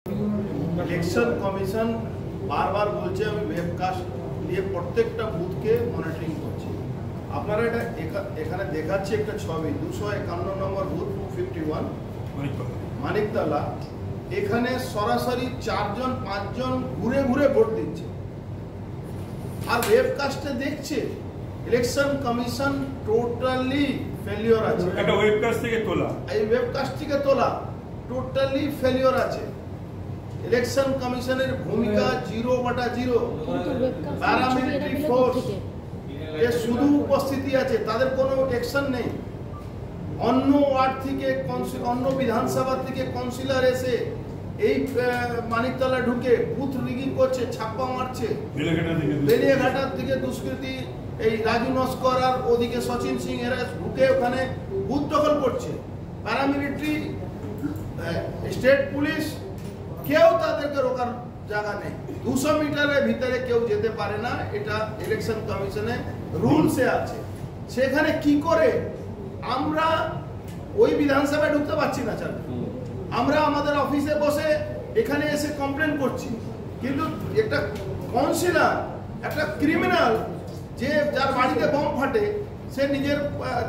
Election commission বারবার বলছে আমি ওয়েবকাস্ট দিয়ে প্রত্যেকটা বুথকে মনিটরিং করছি। আপনারা এটা এখানে দেখাচ্ছে একটা ছবি 251 নম্বর বুথ 251 মানিকতলা। এখানে সরাসরি 4 জন 5 জন ঘুরে ঘুরে ভোট দিচ্ছে আর ওয়েবকাস্টে দেখছে। ইলেকশন কমিশন টোটালি ফেলিওর আছে। এটা ওয়েবকাস্ট থেকে তোলা, এই ওয়েবকাস্ট থেকে তোলা টোটালি ফেলিওর আছে। ইলেকশন কমিশনের ভূমিকা 0/0। প্যারামিলিটারি ফোর্স এর শুধু উপস্থিতি আছে, তাদের কোনো অ্যাকশন নেই। অন্য ওয়ার্ড থেকে অন্য বিধানসভা থেকে কাউন্সিলর এসে এই মানিকতলা ঢুকে বুথ রিগিং করছে, ছাপ্পা মারছে। বেলিয়াঘাটার দিকে দুষ্কৃতী এই রাজু নস্কর আর ওদিকে সচিন সিং এরা ঢুকে ওখানে বুথ দখল করছে। প্যারামিলিটারি, স্টেট পুলিশ কেউ তাদেরকে রোকার জায়গা নেই। 200 মিটারের ভিতরে কেউ যেতে পারে না, এটা ইলেকশন কমিশনে রুলসে আছে। সেখানে কি করে আমরা ওই বিধানসভায় ঢুকতে পারছি না? চাল আমরা আমাদের অফিসে বসে এখানে এসে কমপ্লেন করছি, কিন্তু একটা কাউন্সিলর, একটা ক্রিমিনাল যে যার বাড়িতে বোম ফাটে, সে নিজের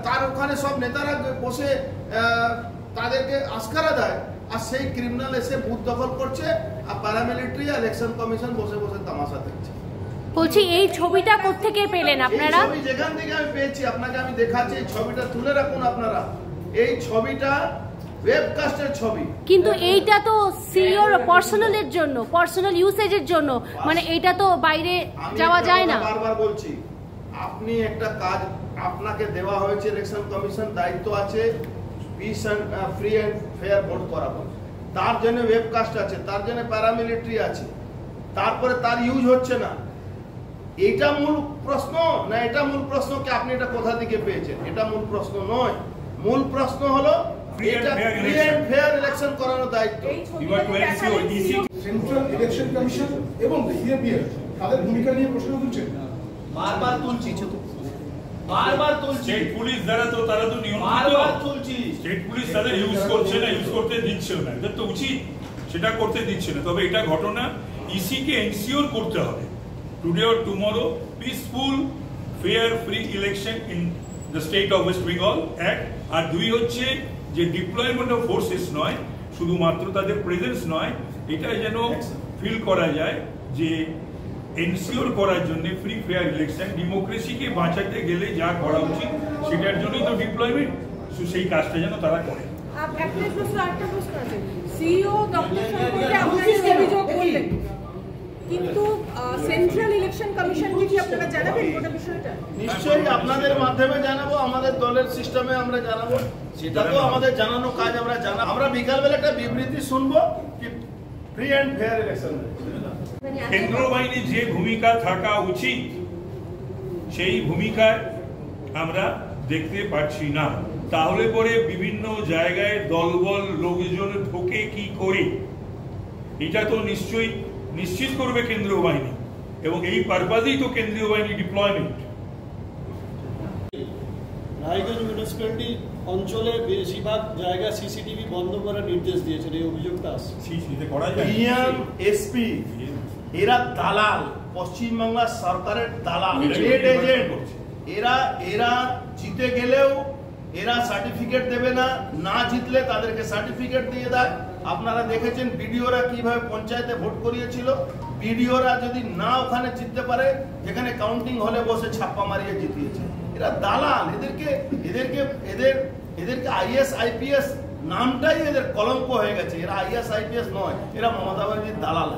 তার ওখানে সব নেতারা বসে তাদেরকে আস্কারা দেয়, আর সেই ক্রিমিনাল এসে বুথ দখল করছে, আর প্যারামিলিটারি ইলেকশন কমিশন বসে বসে তামাশা দেখছে। বলছি এই ছবিটা কোত্থেকে পেলেন আপনারা? এই ছবি যেখান থেকে আমি পেয়েছি আপনাকে আমি দেখাচ্ছি। এই ছবিটা তুলে রাখুন আপনারা। এই ছবিটা ওয়েবকাস্টের ছবি, কিন্তু এইটা তো সিওর পার্সোনালের জন্য, পার্সোনাল ইউসেজের জন্য, মানে এটা তো বাইরে যাওয়া যায় না। বারবার বলছি, আপনি একটা কাজ আপনাকে দেওয়া হয়েছে, ইলেকশন কমিশন দায়িত্ব আছে peace and free and fair vote করাবো। তার জন্য ওয়েবকাস্ট আছে, তার জন্য প্যারামিলিটারি আছে, তারপরে তার ইউজ হচ্ছে না। এটা মূল প্রশ্ন না? এটা মূল প্রশ্ন কি আপনি এটা কোথা থেকে পেয়েছেন? এটা মূল প্রশ্ন নয়। মূল প্রশ্ন হলো এটা ফ্রি এন্ড ফেয়ার ইলেকশন করানোর দায়িত্ব। সেন্ট্রাল ইলেকশন কমিশন এবং সিএপিএফ তাদের ভূমিকা নিয়ে প্রশ্ন তুলছেন। বারবার তুলছি, বারবার তুলছি। স্টেট পুলিশ যারা তো তারা তো নিয়ন্ত্রিত, বারবার তুলছি। স্টেট পুলিশ তাদের ইউজ করছে না, ইউজ করতে দিচ্ছে না। এটা তো উচিত, সেটা করতে দিচ্ছে না। তবে এটা ঘটনা ইসি কে এনসিওর করতে হবে today or tomorrow peaceful fair free election in the state of West Bengal. এক আর দুই হচ্ছে যে ডিপ্লয়মেন্ট অফ ফোর্সেস নয়, শুধুমাত্র তাদের প্রেজেন্স নয়, এটা যেন ফিল করা যায় যে এনসিওর করার জন্য ফ্রি ফেয়ার ইলেকশন। ডেমোক্রেসিকে বাঁচাতে গেলে যা করা উচিত সেটার জন্যই তো ডিপ্লয়মেন্ট, সেই কাজটা যেন তারা করে। কিন্তু সেন্ট্রাল ইলেকশন কমিশনকে কি আপনারা জানাবেন গোটা বিষয়টা? নিশ্চয়ই আপনাদের মাধ্যমে জানাবো, আমাদের দলের সিস্টেমে আমরা জানাবো। সেটা তো আমাদের জানানো কাজ, আমরা জানাবো। আমরা বিকালবেলা একটা বিবৃতি শুনবো কি ফ্রি এন্ড ফেয়ার ইলেকশন। কেন্দ্র বাহিনীর যে ভূমিকা থাকা উচিত সেই ভূমিকায় আমরা দেখতে পাচ্ছি না। তাহলে পরে বিভিন্ন জায়গায় দলবল লোকজন ঢোকে কি করে, এটা তো নিশ্চয়ই নিশ্চিত করবে কেন্দ্রীয় বাহিনী, এবং এই পারপাজেই তো কেন্দ্রীয় বাহিনী ডিপ্লয়মেন্ট। রায়গঞ্জ মিউনিসিপ্যালিটি অঞ্চলে বেশিরভাগ জায়গা সিসিটিভি বন্ধ করার নির্দেশ দিয়েছেন, এই অভিযোগটা আসছে। পিএম এসপি এরা দালাল, পশ্চিমবাংলা সরকারের দালাল, ট্রেড এজেন্ট। এরা জিতে গেলেও এরা সার্টিফিকেট দেবে না, না জিতলে তাদেরকে সার্টিফিকেট দিয়ে দেয়। আপনারা দেখেছেন বিডিওরা কিভাবে পঞ্চায়েতে ভোট করিয়েছিল। বিডিওরা যদি না ওখানে জিততে পারে, যেখানে কাউন্টিং হলে বসে ছাপ্পা মারিয়ে জিতিয়েছে। এরা দালাল। এদেরকে আইএস আইপিএস নামটাই এদের কলঙ্ক হয়ে গেছে। এরা আইএস আইপিএস নয়, এরা মমতা ব্যানার্জির দালাল।